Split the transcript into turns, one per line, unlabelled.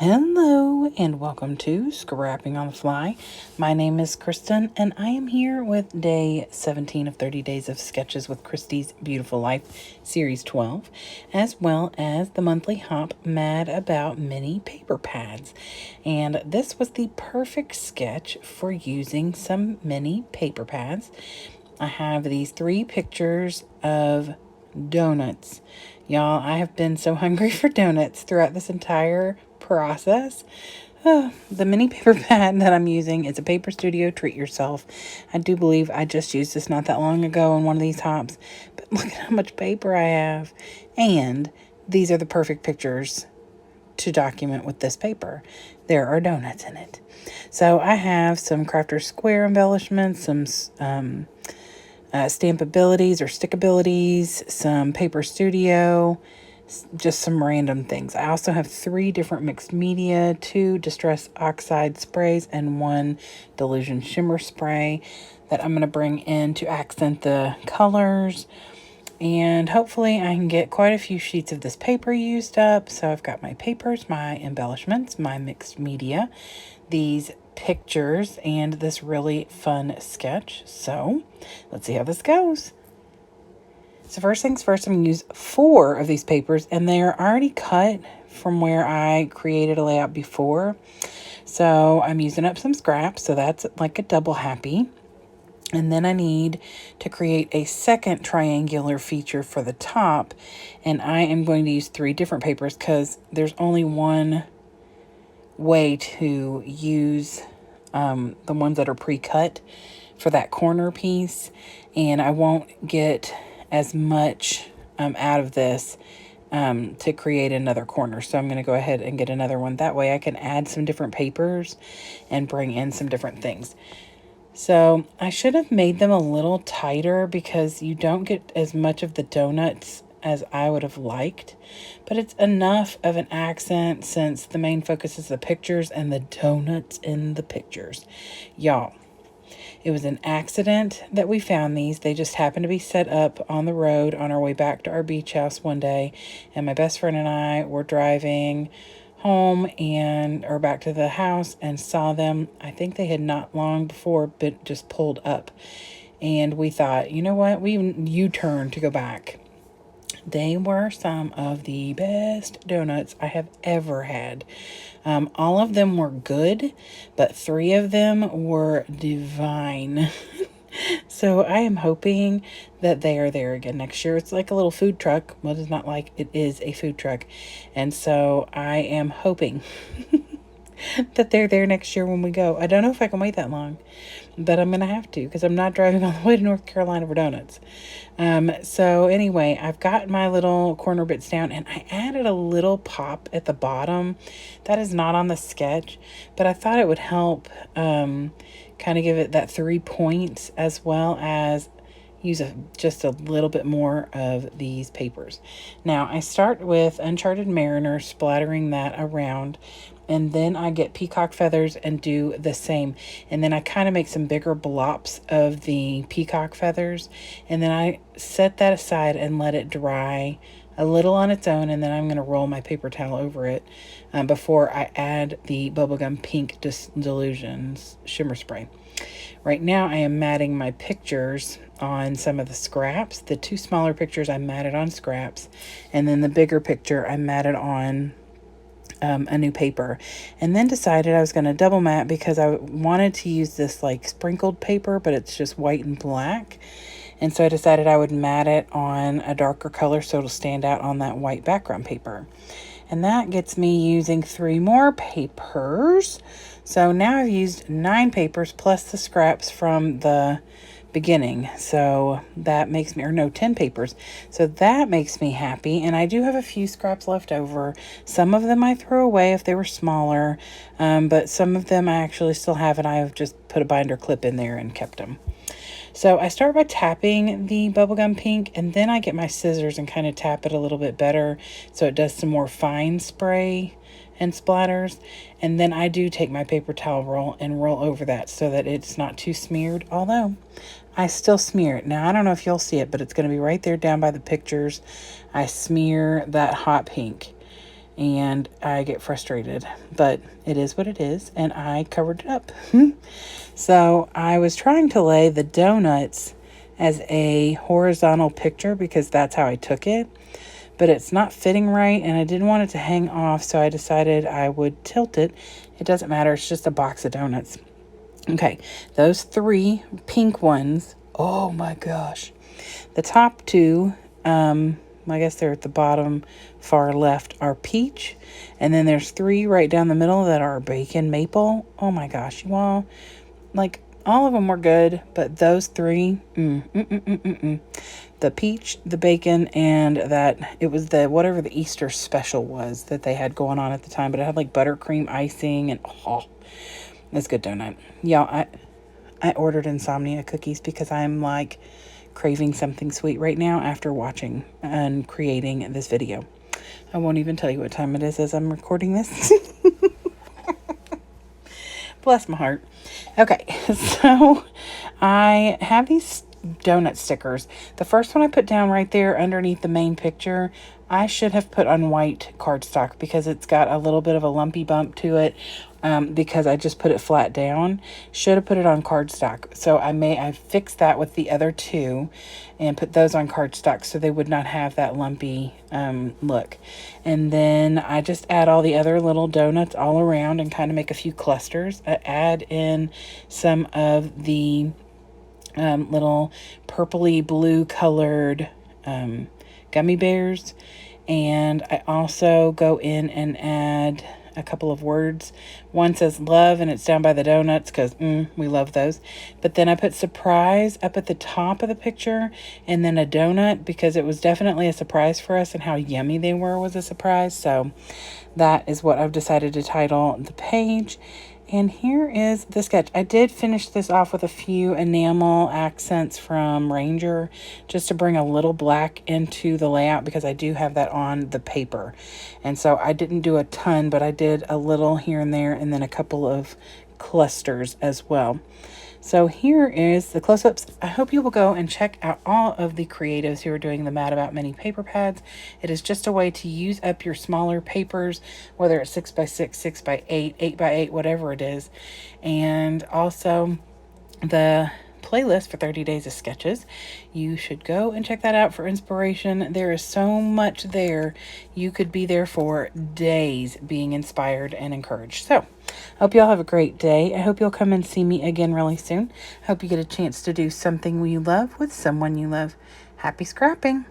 Hello and welcome to Scrapping on the Fly. My name is Kristen and I am here with day 17 of 30 Days of Sketches with Kristy's Beautiful Life, Series 12, as well as the monthly hop Mad About Mini Paper Pads. And this was the perfect sketch for using some mini paper pads. I have these 3 pictures of donuts. Y'all, I have been so hungry for donuts throughout this entire process. The mini paper pad that I'm using is a Paper Studio Treat Yourself. I do believe I just used this not that long ago on one of these hops, but look at how much paper I have. And these are the perfect pictures to document with this paper. There are donuts in it. So I have some Crafter Square embellishments, some Stampabilities or Stickabilities, some Paper Studio, just some random things. I also have 3 different mixed media, 2 Distress Oxide sprays, and 1 Delusion Shimmer spray that I'm going to bring in to accent the colors. And hopefully I can get quite a few sheets of this paper used up. So I've got my papers, my embellishments, my mixed media, these pictures, and this really fun sketch. So let's see how this goes. So first things first, I'm going to use 4 of these papers, and they're already cut from where I created a layout before. So I'm using up some scraps, so that's like a double happy. And then I need to create a second triangular feature for the top, and I am going to use 3 different papers because there's only one way to use the ones that are pre-cut for that corner piece, and I won't get as much out of this to create another corner. So I'm going to go ahead and get another one. That way I can add some different papers and bring in some different things. So I should have made them a little tighter because you don't get as much of the donuts as I would have liked, but it's enough of an accent since the main focus is the pictures and the donuts in the pictures. Y'all, it was an accident that we found these. They just happened to be set up on the road on our way back to our beach house one day, and my best friend and I were driving home or back to the house and saw them. I think they had not long before but just pulled up, and we thought, you know what, we U-turned to go back. They were some of the best donuts I have ever had. All of them were good, but 3 of them were divine. So I am hoping that they are there again next year. It's like a little food truck. Well, it's not like, it is a food truck. And so I am hoping that they're there next year when we go. I don't know if I can wait that long, but I'm going to have to because I'm not driving all the way to North Carolina for donuts. So anyway, I've got my little corner bits down, and I added a little pop at the bottom. That is not on the sketch, but I thought it would help kind of give it that 3 points, as well as use just a little bit more of these papers. Now I start with Uncharted Mariner, splattering that around, and then I get peacock feathers and do the same. And then I kind of make some bigger blops of the peacock feathers, and then I set that aside and let it dry a little on its own, and then I'm going to roll my paper towel over it before I add the Bubblegum Pink Delusions Shimmer Spray. Right now I am matting my pictures on some of the scraps. The 2 smaller pictures I matted on scraps, and then the bigger picture I matted on a new paper, and then decided I was going to double mat because I wanted to use this like sprinkled paper, but it's just white and black. And so I decided I would mat it on a darker color so it'll stand out on that white background paper. And that gets me using 3 more papers. So now I've used 9 papers plus the scraps from the beginning. So that makes me, or no, 10 papers. So that makes me happy. And I do have a few scraps left over. Some of them I threw away if they were smaller, but some of them I actually still have, and I've just put a binder clip in there and kept them. So I start by tapping the Bubblegum Pink, and then I get my scissors and kind of tap it a little bit better so it does some more fine spray and splatters. And then I do take my paper towel roll and roll over that so that it's not too smeared, although I still smear it. Now, I don't know if you'll see it, but it's going to be right there down by the pictures. I smear that hot pink. and I get frustrated, but it is what it is, and I covered it up. So I was trying to lay the donuts as a horizontal picture because that's how I took it, but it's not fitting right, and I didn't want it to hang off, so I decided I would tilt it. It doesn't matter, it's just a box of donuts. Okay, those 3 pink ones, oh my gosh. The top 2, I guess they're at the bottom far left, are peach. And then there's 3 right down the middle that are bacon maple. Oh my gosh, you all, like, all of them were good, but those 3, the peach, the bacon, and that, it was the, whatever the Easter special was that they had going on at the time, but it had like buttercream icing, and oh, that's good donut. Yeah, I ordered insomnia cookies because I'm like craving something sweet right now after watching and creating this video. I won't even tell you what time it is as I'm recording this. Bless my heart. Okay, so I have these donut stickers. The first one I put down right there underneath the main picture, I should have put on white cardstock because it's got a little bit of a lumpy bump to it, because I just put it flat down. Should have put it on cardstock. So I fixed that with the other 2 and put those on cardstock so they would not have that lumpy look. And then I just add all the other little donuts all around and kind of make a few clusters. I add in some of the little purpley blue colored gummy bears, and I also go in and add a couple of words. One says love, and it's down by the donuts because we love those. But then I put surprise up at the top of the picture, and then a donut because it was definitely a surprise for us, and how yummy they were was a surprise. So that is what I've decided to title the page. And here is the sketch. I did finish this off with a few enamel accents from Ranger just to bring a little black into the layout because I do have that on the paper. And so I didn't do a ton, but I did a little here and there, and then a couple of clusters as well. So here is the close-ups. I hope you will go and check out all of the creatives who are doing the Mad About Mini paper pads. It is just a way to use up your smaller papers, whether it's 6x6, 6x8, 8x8, whatever it is. And also the playlist for 30 days of sketches. You should go and check that out for inspiration. There is so much there. You could be there for days being inspired and encouraged. So I hope y'all have a great day. I hope you'll come and see me again really soon. I hope you get a chance to do something you love with someone you love. Happy scrapping.